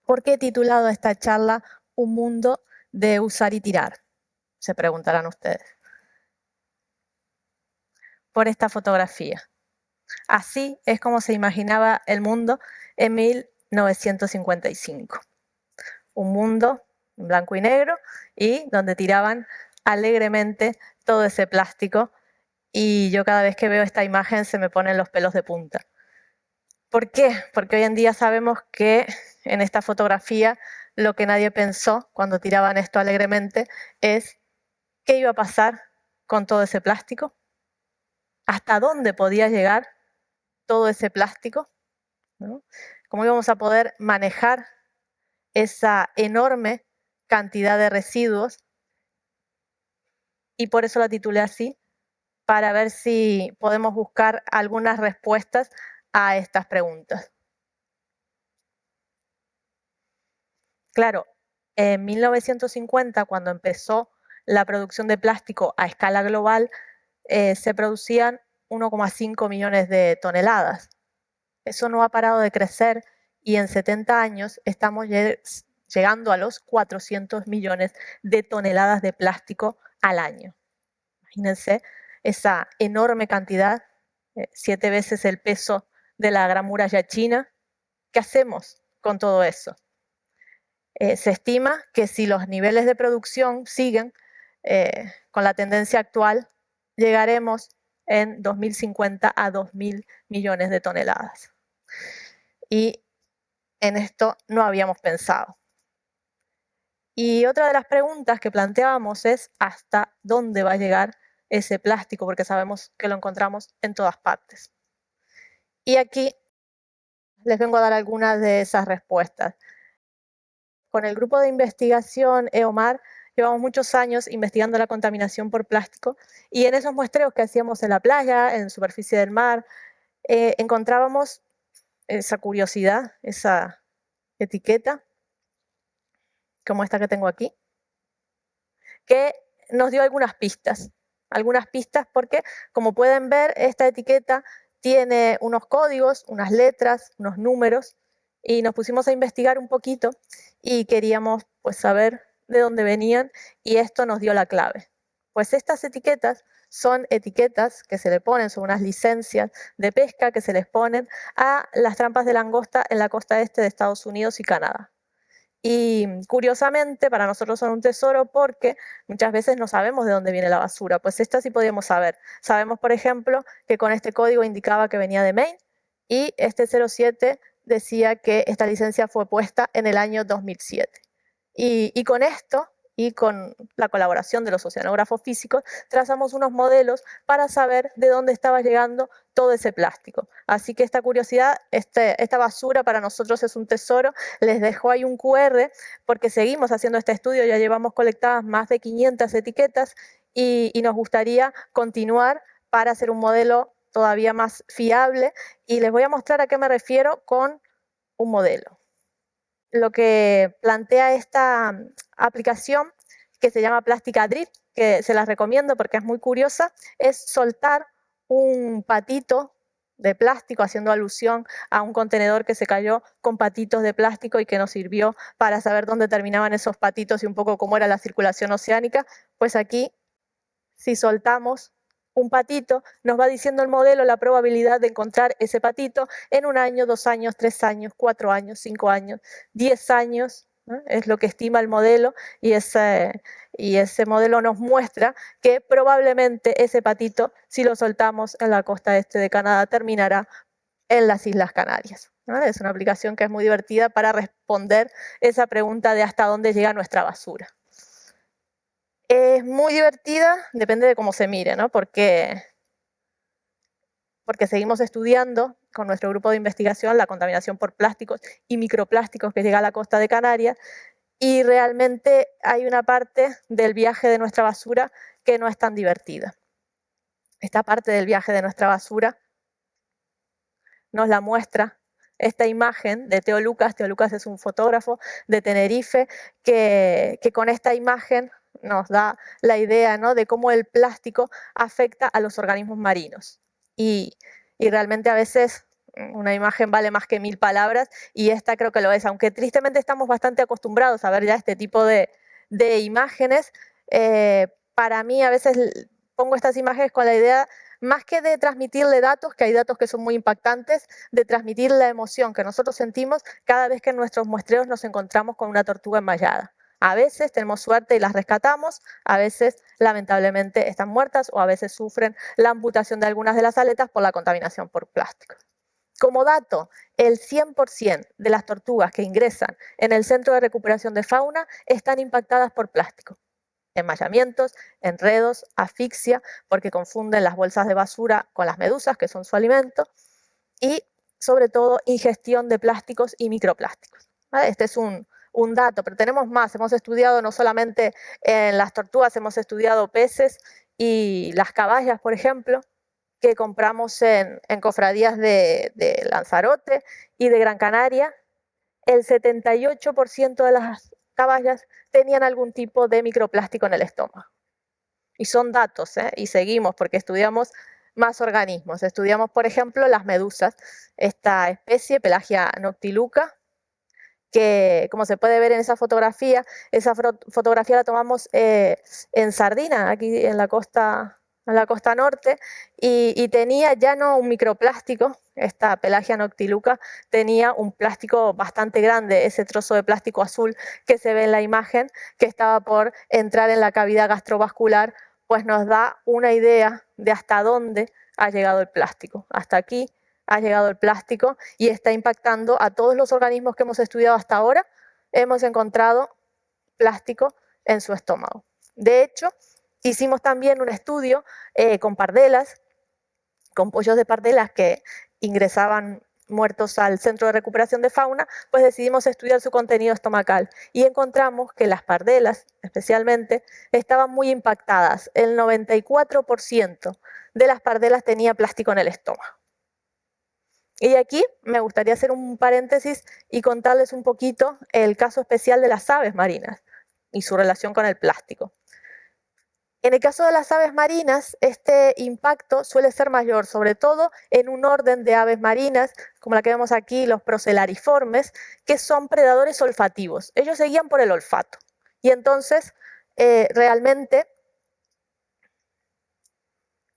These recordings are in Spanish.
¿Por qué he titulado esta charla Un mundo de usar y tirar? Se preguntarán ustedes. Por esta fotografía. Así es como se imaginaba el mundo en 1955. Un mundo en blanco y negro y donde tiraban alegremente todo ese plástico, y yo cada vez que veo esta imagen se me ponen los pelos de punta. ¿Por qué? Porque hoy en día sabemos que en esta fotografía lo que nadie pensó cuando tiraban esto alegremente es qué iba a pasar con todo ese plástico, hasta dónde podía llegar todo ese plástico, ¿no? Cómo íbamos a poder manejar esa enorme cantidad de residuos, y por eso la titulé así, para ver si podemos buscar algunas respuestas a estas preguntas. Claro, en 1950, cuando empezó la producción de plástico a escala global, se producían 1,5 millones de toneladas. Eso no ha parado de crecer y en 70 años estamos llegando a los 400 millones de toneladas de plástico al año. Imagínense esa enorme cantidad, 7 veces el peso de la Gran Muralla China. ¿Qué hacemos con todo eso? Se estima que si los niveles de producción siguen con la tendencia actual, llegaremos en 2050 a 2.000 millones de toneladas. Y en esto no habíamos pensado. Y otra de las preguntas que planteábamos es ¿hasta dónde va a llegar ese plástico? Porque sabemos que lo encontramos en todas partes. Y aquí les vengo a dar algunas de esas respuestas. Con el grupo de investigación EOMAR llevamos muchos años investigando la contaminación por plástico, y en esos muestreos que hacíamos en la playa, en superficie del mar, encontrábamos esa curiosidad, esa etiqueta, como esta que tengo aquí, que nos dio algunas pistas porque, como pueden ver, esta etiqueta tiene unos códigos, unas letras, unos números, y nos pusimos a investigar un poquito y queríamos pues saber de dónde venían, y esto nos dio la clave. Pues estas etiquetas son etiquetas que se le ponen, son unas licencias de pesca que se les ponen a las trampas de langosta en la costa este de Estados Unidos y Canadá. Y curiosamente para nosotros son un tesoro porque muchas veces no sabemos de dónde viene la basura. Pues esta sí podíamos saber. Sabemos, por ejemplo, que con este código indicaba que venía de Maine, y este 07 decía que esta licencia fue puesta en el año 2007. Y con esto, y con la colaboración de los oceanógrafos físicos, trazamos unos modelos para saber de dónde estaba llegando todo ese plástico. Así que esta curiosidad, esta basura para nosotros es un tesoro. Les dejo ahí un QR porque seguimos haciendo este estudio, ya llevamos colectadas más de 500 etiquetas y nos gustaría continuar para hacer un modelo todavía más fiable, y les voy a mostrar a qué me refiero con un modelo. Lo que plantea esta aplicación, que se llama Plástica Drift, que se las recomiendo porque es muy curiosa, es soltar un patito de plástico, haciendo alusión a un contenedor que se cayó con patitos de plástico y que nos sirvió para saber dónde terminaban esos patitos y un poco cómo era la circulación oceánica. Pues aquí, si soltamos un patito, nos va diciendo el modelo la probabilidad de encontrar ese patito en 1 año, 2 años, 3 años, 4 años, 5 años, 10 años, ¿no? Es lo que estima el modelo, y ese modelo nos muestra que probablemente ese patito, si lo soltamos en la costa este de Canadá, terminará en las Islas Canarias, ¿no? Es una aplicación que es muy divertida para responder esa pregunta de hasta dónde llega nuestra basura. Es muy divertida, depende de cómo se mire, ¿no? Porque seguimos estudiando con nuestro grupo de investigación la contaminación por plásticos y microplásticos que llega a la costa de Canarias, y realmente hay una parte del viaje de nuestra basura que no es tan divertida. Esta parte del viaje de nuestra basura nos la muestra esta imagen de Teo Lucas. Teo Lucas es un fotógrafo de Tenerife que con esta imagen nos da la idea, ¿no?, de cómo el plástico afecta a los organismos marinos. Y realmente a veces Una imagen vale más que 1000 palabras y esta creo que lo es, aunque tristemente estamos bastante acostumbrados a ver ya este tipo de imágenes. Para mí a veces pongo estas imágenes con la idea, más que de transmitirle datos, que hay datos que son muy impactantes, de transmitir la emoción que nosotros sentimos cada vez que en nuestros muestreos nos encontramos con una tortuga enmayada. A veces tenemos suerte y las rescatamos, a veces lamentablemente están muertas o a veces sufren la amputación de algunas de las aletas por la contaminación por plástico. Como dato, el 100% de las tortugas que ingresan en el Centro de Recuperación de Fauna están impactadas por plástico. Enmayamientos, enredos, asfixia, porque confunden las bolsas de basura con las medusas, que son su alimento, y sobre todo ingestión de plásticos y microplásticos. ¿Vale? Este es un dato, pero tenemos más. Hemos estudiado no solamente en las tortugas, hemos estudiado peces y las caballas, por ejemplo, que compramos en cofradías de Lanzarote y de Gran Canaria. El 78% de las caballas tenían algún tipo de microplástico en el estómago. Y son datos, y seguimos porque estudiamos más organismos. Estudiamos, por ejemplo, las medusas, esta especie, Pelagia noctiluca, que como se puede ver en esa fotografía la tomamos en Sardina, aquí en la costa norte, y tenía ya no un microplástico, esta Pelagia noctiluca tenía un plástico bastante grande, ese trozo de plástico azul que se ve en la imagen, que estaba por entrar en la cavidad gastrovascular, pues nos da una idea de hasta dónde ha llegado el plástico. Hasta aquí ha llegado el plástico y está impactando a todos los organismos que hemos estudiado hasta ahora. Hemos encontrado plástico en su estómago. De hecho, hicimos también un estudio con pardelas, con pollos de pardelas que ingresaban muertos al Centro de Recuperación de Fauna, pues decidimos estudiar su contenido estomacal y encontramos que las pardelas, especialmente, estaban muy impactadas. El 94% de las pardelas tenía plástico en el estómago. Y aquí me gustaría hacer un paréntesis y contarles un poquito el caso especial de las aves marinas y su relación con el plástico. En el caso de las aves marinas, este impacto suele ser mayor, sobre todo en un orden de aves marinas, como la que vemos aquí, los procelariformes, que son predadores olfativos. Ellos se guían por el olfato. Y entonces, realmente,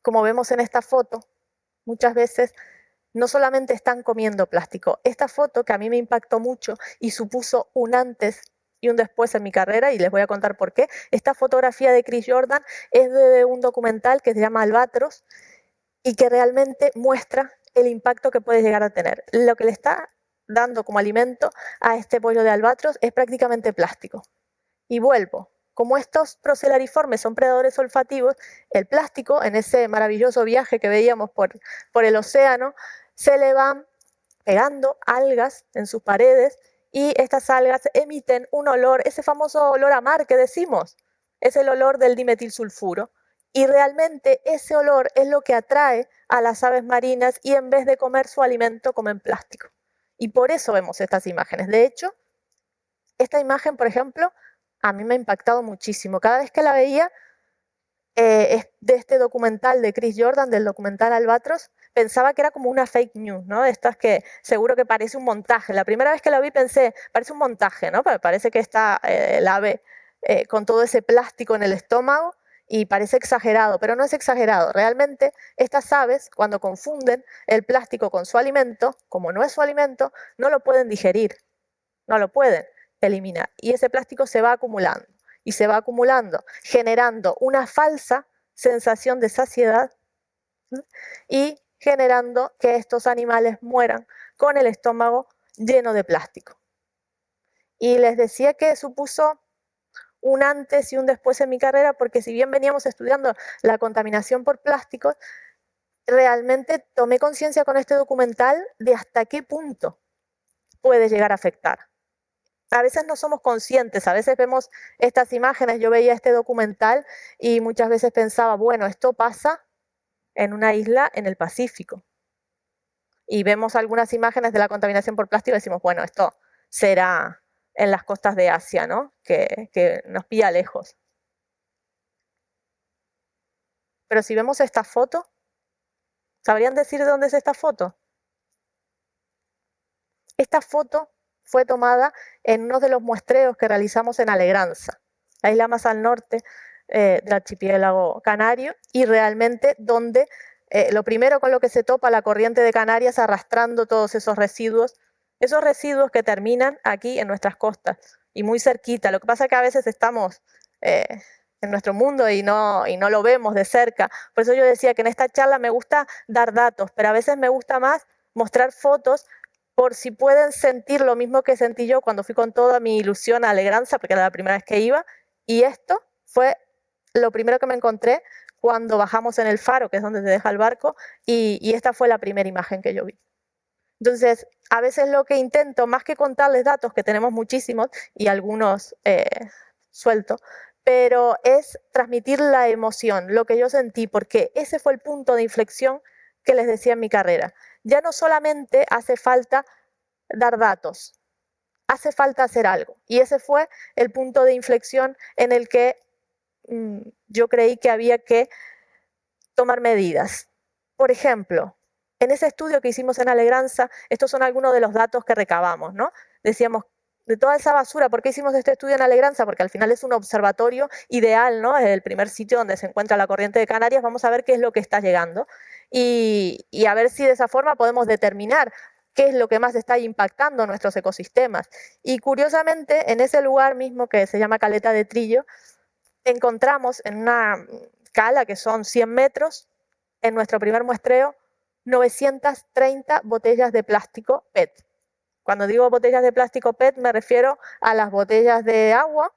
como vemos en esta foto, muchas veces no solamente están comiendo plástico. Esta foto que a mí me impactó mucho y supuso un antes y un después en mi carrera, y les voy a contar por qué. Esta fotografía de Chris Jordan es de un documental que se llama Albatros y que realmente muestra el impacto que puede llegar a tener. Lo que le está dando como alimento a este pollo de albatros es prácticamente plástico. Y vuelvo. Como estos procelariformes son predadores olfativos, el plástico, en ese maravilloso viaje que veíamos por el océano, se le van pegando algas en sus paredes y estas algas emiten un olor, ese famoso olor a mar que decimos, es el olor del dimetilsulfuro. Y realmente ese olor es lo que atrae a las aves marinas y en vez de comer su alimento comen plástico. Y por eso vemos estas imágenes. De hecho, esta imagen, por ejemplo, a mí me ha impactado muchísimo. Cada vez que la veía, es de este documental de Chris Jordan, del documental Albatros, pensaba que era como una fake news, ¿no? De estas que seguro que parece un montaje. La primera vez que la vi pensé, parece un montaje, ¿no? Parece que está el ave con todo ese plástico en el estómago y parece exagerado, pero no es exagerado. Realmente estas aves, cuando confunden el plástico con su alimento, como no es su alimento, no lo pueden digerir, no lo pueden eliminar. Y ese plástico se va acumulando y se va acumulando, generando una falsa sensación de saciedad y generando que estos animales mueran con el estómago lleno de plástico. Y les decía que supuso un antes y un después en mi carrera, porque si bien veníamos estudiando la contaminación por plásticos, realmente tomé conciencia con este documental de hasta qué punto puede llegar a afectar. A veces no somos conscientes, a veces vemos estas imágenes, yo veía este documental y muchas veces pensaba, bueno, esto pasa en una isla en el Pacífico. Y vemos algunas imágenes de la contaminación por plástico y decimos, bueno, esto será en las costas de Asia, ¿no? Que nos pilla lejos. Pero si vemos esta foto, ¿sabrían decir de dónde es esta foto? Esta foto fue tomada en uno de los muestreos que realizamos en Alegranza, la isla más al norte del archipiélago canario, y realmente donde lo primero con lo que se topa la corriente de Canarias arrastrando todos esos residuos que terminan aquí en nuestras costas y muy cerquita. Lo que pasa es que a veces estamos en nuestro mundo y no lo vemos de cerca. Por eso yo decía que en esta charla me gusta dar datos, pero a veces me gusta más mostrar fotos por si pueden sentir lo mismo que sentí yo cuando fui con toda mi ilusión a Alegranza, porque era la primera vez que iba, y esto fue lo primero que me encontré cuando bajamos en el faro, que es donde te deja el barco, y esta fue la primera imagen que yo vi. Entonces, a veces lo que intento, más que contarles datos, que tenemos muchísimos y algunos sueltos, pero es transmitir la emoción, lo que yo sentí, porque ese fue el punto de inflexión que les decía en mi carrera. Ya no solamente hace falta dar datos, hace falta hacer algo. Y ese fue el punto de inflexión en el que yo creí que había que tomar medidas. Por ejemplo, en ese estudio que hicimos en Alegranza, estos son algunos de los datos que recabamos, ¿no? Decíamos, de toda esa basura, ¿por qué hicimos este estudio en Alegranza? Porque al final es un observatorio ideal, ¿no? Es el primer sitio donde se encuentra la corriente de Canarias, vamos a ver qué es lo que está llegando y a ver si de esa forma podemos determinar qué es lo que más está impactando nuestros ecosistemas. Y curiosamente, en ese lugar mismo que se llama Caleta de Trillo, encontramos en una cala que son 100 metros, en nuestro primer muestreo, 930 botellas de plástico PET. Cuando digo botellas de plástico PET me refiero a las botellas de agua,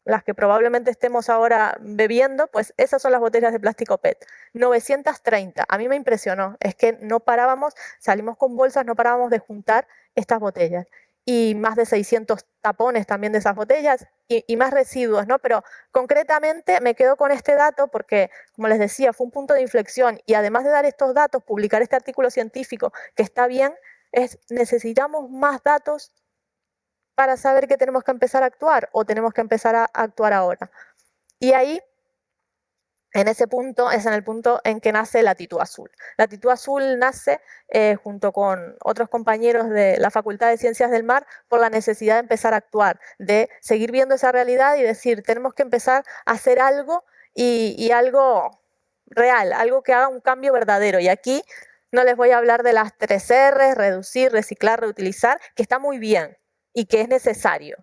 las que probablemente estemos ahora bebiendo, pues esas son las botellas de plástico PET. 930. A mí me impresionó. Es que no parábamos, salimos con bolsas, no parábamos de juntar estas botellas. Y más de 600 tapones también de esas botellas y más residuos, ¿no? Pero concretamente me quedo con este dato porque, como les decía, fue un punto de inflexión y además de dar estos datos, publicar este artículo científico que está bien, necesitamos más datos para saber que tenemos que empezar a actuar o tenemos que empezar a actuar ahora. Y ahí, en ese punto, es en el punto en que nace Latitud Azul. Latitud Azul nace junto con otros compañeros de la Facultad de Ciencias del Mar por la necesidad de empezar a actuar, de seguir viendo esa realidad y decir, tenemos que empezar a hacer algo y algo real, algo que haga un cambio verdadero. Y aquí no les voy a hablar de las 3 R, reducir, reciclar, reutilizar, que está muy bien y que es necesario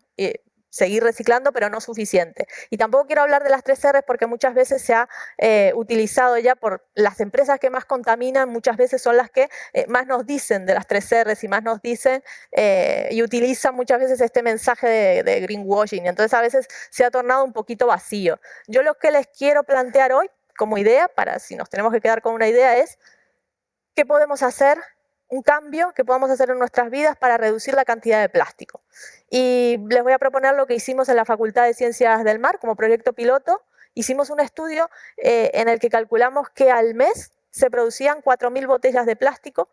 seguir reciclando, pero no suficiente. Y tampoco quiero hablar de las 3 R porque muchas veces se ha utilizado ya por las empresas que más contaminan, muchas veces son las que más nos dicen de las 3 R y más nos dicen y utilizan muchas veces este mensaje de greenwashing. Entonces a veces se ha tornado un poquito vacío. Yo lo que les quiero plantear hoy como idea, para si nos tenemos que quedar con una idea, es qué podemos hacer, un cambio que podamos hacer en nuestras vidas para reducir la cantidad de plástico. Y les voy a proponer lo que hicimos en la Facultad de Ciencias del Mar como proyecto piloto. Hicimos un estudio en el que calculamos que al mes se producían 4.000 botellas de plástico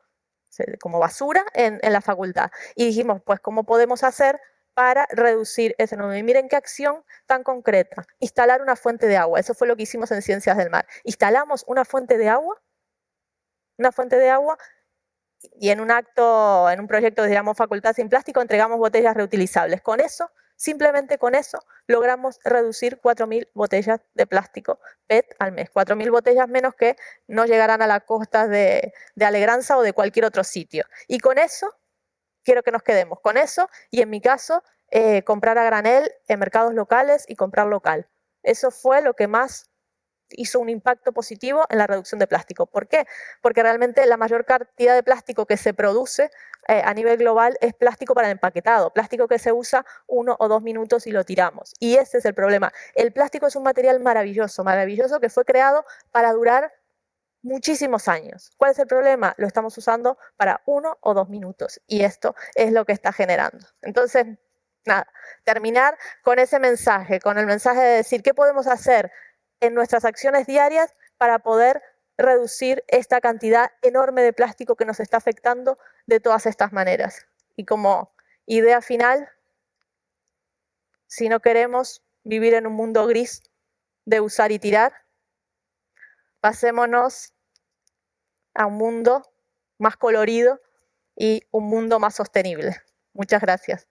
como basura en la facultad. Y dijimos, pues, ¿cómo podemos hacer para reducir ese número? Y miren qué acción tan concreta. Instalar una fuente de agua. Eso fue lo que hicimos en Ciencias del Mar. Instalamos una fuente de agua y en un acto, en un proyecto que se llamó Facultad Sin Plástico, entregamos botellas reutilizables. Con eso, simplemente con eso, logramos reducir 4.000 botellas de plástico PET al mes. 4.000 botellas menos que no llegarán a las costas de Alegranza o de cualquier otro sitio. Y con eso, quiero que nos quedemos con eso y en mi caso, comprar a granel en mercados locales y comprar local. Eso fue lo que más hizo un impacto positivo en la reducción de plástico. ¿Por qué? Porque realmente la mayor cantidad de plástico que se produce a nivel global es plástico para el empaquetado, plástico que se usa 1 o 2 minutos y lo tiramos. Y ese es el problema. El plástico es un material maravilloso, maravilloso que fue creado para durar muchísimos años. ¿Cuál es el problema? Lo estamos usando para 1 o 2 minutos y esto es lo que está generando. Entonces, nada, terminar con ese mensaje, con el mensaje de decir qué podemos hacer en nuestras acciones diarias para poder reducir esta cantidad enorme de plástico que nos está afectando de todas estas maneras. Y como idea final, si no queremos vivir en un mundo gris de usar y tirar, pasémonos a un mundo más colorido y un mundo más sostenible. Muchas gracias.